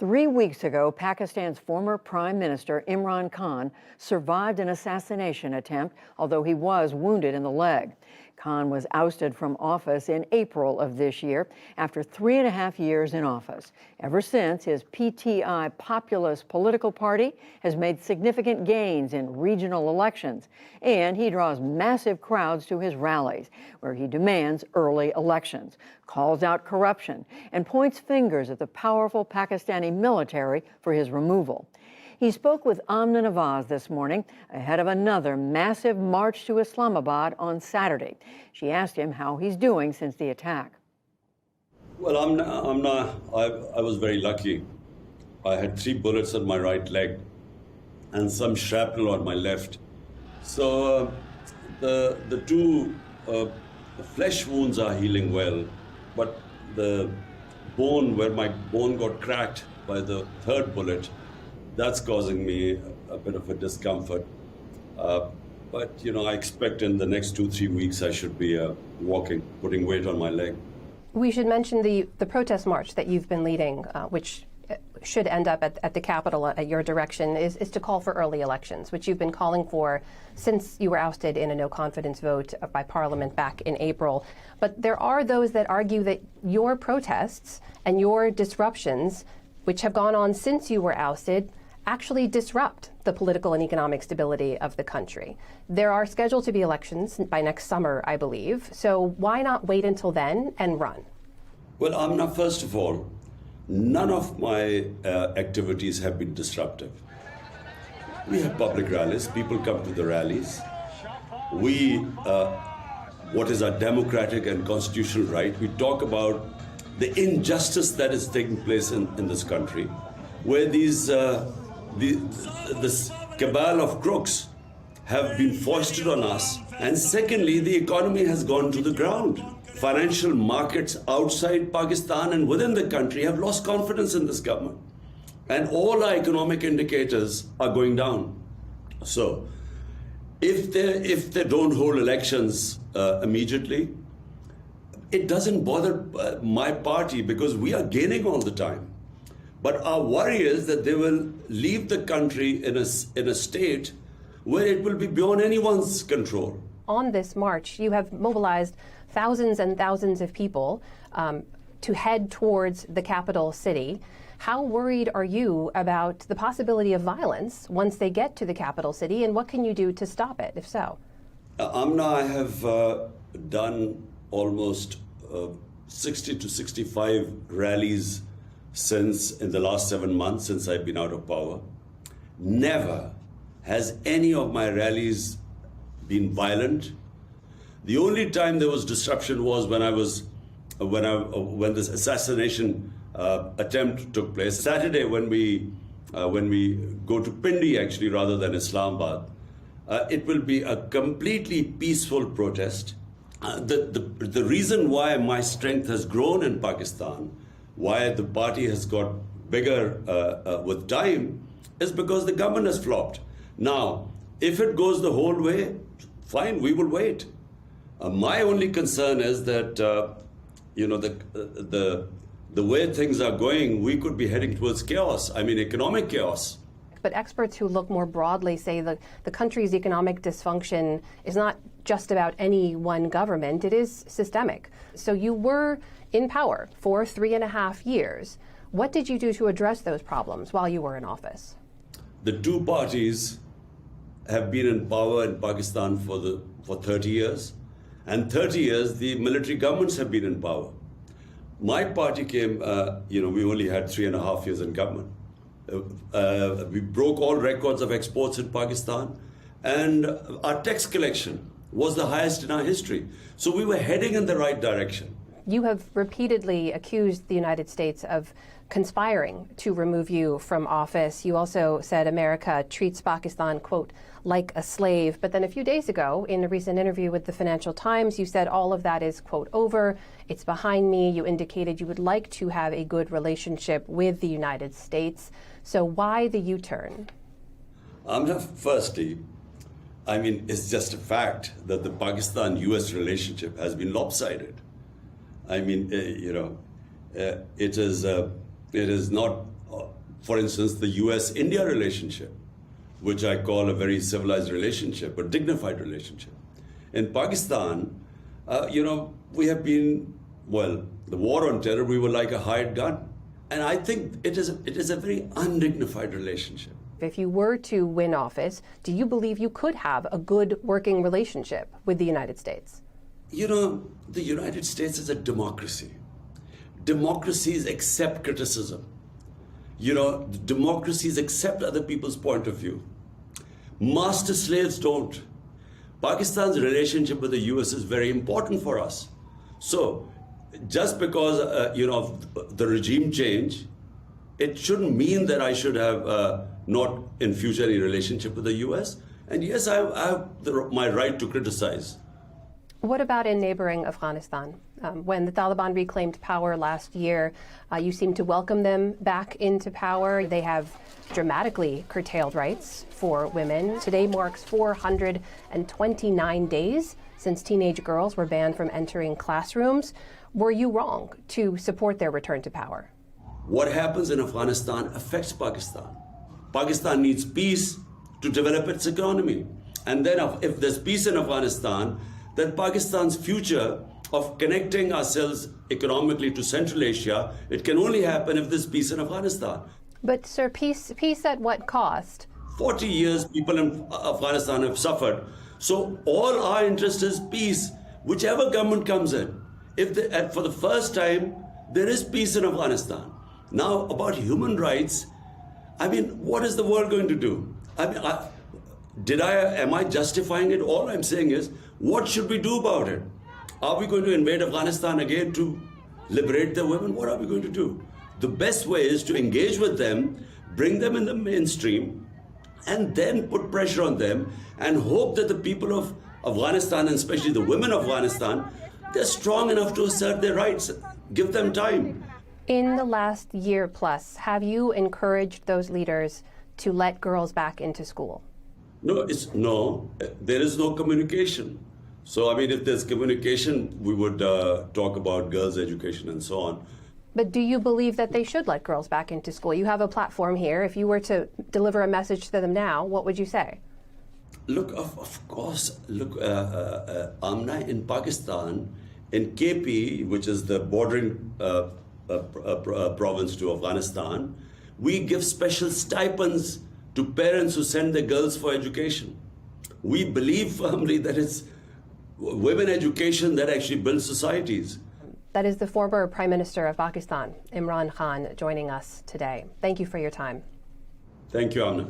3 weeks ago, Pakistan's former Prime Minister Imran Khan survived an assassination attempt, although he was wounded in the leg. Khan was ousted from office in April of this year after 3.5 years in office. Ever since, his PTI Populist political party has made significant gains in regional elections, and he draws massive crowds to his rallies, where he demands early elections, calls out corruption, and points fingers at the powerful Pakistani military for his removal. He spoke with Amna Nawaz this morning ahead of another massive march to Islamabad on Saturday. She asked him how he's doing since the attack. Well, I was very lucky. I had 3 bullets on my right leg and some shrapnel on my left. So the 2 flesh wounds are healing well, but the bone, where my bone got cracked by the 3rd bullet, that's causing me a bit of a discomfort. But, I expect in the next 2-3 weeks I should be walking, putting weight on my leg. We should mention the protest march that you've been leading, which should end up at the Capitol at your direction, is to call for early elections, which you've been calling for since you were ousted in a no-confidence vote by Parliament back in April. But there are those that argue that your protests and your disruptions, which have gone on since you were ousted, actually disrupt the political and economic stability of the country. There are scheduled to be elections by next summer, I believe. So why not wait until then and run? Well, Amna, first of all, none of my activities have been disruptive. We have public rallies. People come to the rallies. We, what is our democratic and constitutional right, we talk about the injustice that is taking place in this country, where this cabal of crooks have been foisted on us. And secondly, the economy has gone to the ground. Financial markets outside Pakistan and within the country have lost confidence in this government. And all our economic indicators are going down. So if they don't hold elections immediately, it doesn't bother my party because we are gaining all the time. But our worry is that they will leave the country in a state where it will be beyond anyone's control. On this march, you have mobilized thousands and thousands of people to head towards the capital city. How worried are you about the possibility of violence once they get to the capital city, and what can you do to stop it, if so? Amna, I have done almost 60 to 65 rallies in the last 7 months since I've been out of power. Never has any of my rallies been violent. The only time there was disruption was when this assassination attempt took place. Saturday, when we go to Pindi, actually, rather than Islamabad, it will be a completely peaceful protest. The reason why my strength has grown in Pakistan, why the party has got bigger with time, is because the government has flopped. Now, if it goes the whole way, fine, we will wait. My only concern is that, the way things are going, we could be heading towards chaos. I mean, economic chaos. But experts who look more broadly say that the country's economic dysfunction is not just about any one government, it is systemic. So you were in power for 3.5 years. What did you do to address those problems while you were in office? The 2 parties have been in power in Pakistan for 30 years. And 30 years, the military governments have been in power. My party came, we only had 3.5 years in government. We broke all records of exports in Pakistan, and our tax collection was the highest in our history. So we were heading in the right direction. You have repeatedly accused the United States of conspiring to remove you from office. You also said America treats Pakistan, quote, like a slave. But then a few days ago, in a recent interview with the Financial Times, you said all of that is, quote, over. It's behind me. You indicated you would like to have a good relationship with the United States. So why the U-turn? Firstly, it's just a fact that the Pakistan-US relationship has been lopsided. It is not For instance, the US-India relationship, which I call a very civilized relationship, a dignified relationship. In Pakistan, we have been, the war on terror, we were like a hired gun. And I think it is a very undignified relationship. If you were to win office, do you believe you could have a good working relationship with the United States? The United States is a democracy. Democracies accept criticism. Democracies accept other people's point of view. Master slaves don't. Pakistan's relationship with the US is very important for us. So, just because, the regime change, it shouldn't mean that I should have not in future any relationship with the US. And yes, I have my right to criticize. What about in neighboring Afghanistan? When the Taliban reclaimed power last year, you seemed to welcome them back into power. They have dramatically curtailed rights for women. Today marks 429 days since teenage girls were banned from entering classrooms. Were you wrong to support their return to power? What happens in Afghanistan affects Pakistan. Pakistan needs peace to develop its economy. And then if there's peace in Afghanistan, then Pakistan's future of connecting ourselves economically to Central Asia, it can only happen if there's peace in Afghanistan. But, sir, peace at what cost? 40 years people in Afghanistan have suffered. So all our interest is peace, whichever government comes in. For the first time, there is peace in Afghanistan. Now, about human rights, what is the world going to do? Am I justifying it? All I'm saying is, what should we do about it? Are we going to invade Afghanistan again to liberate the women? What are we going to do? The best way is to engage with them, bring them in the mainstream, and then put pressure on them and hope that the people of Afghanistan, and especially the women of Afghanistan, they're strong enough to assert their rights. Give them time. In the last year plus, have you encouraged those leaders to let girls back into school? No, there is no communication. So, if there's communication, we would talk about girls' education and so on. But do you believe that they should let girls back into school? You have a platform here. If you were to deliver a message to them now, what would you say? Look, of course, Amna, in Pakistan, in KP, which is the bordering province to Afghanistan, we give special stipends to parents who send their girls for education. We believe firmly that it's women education that actually builds societies. That is the former Prime Minister of Pakistan, Imran Khan, joining us today. Thank you for your time. Thank you, Amna.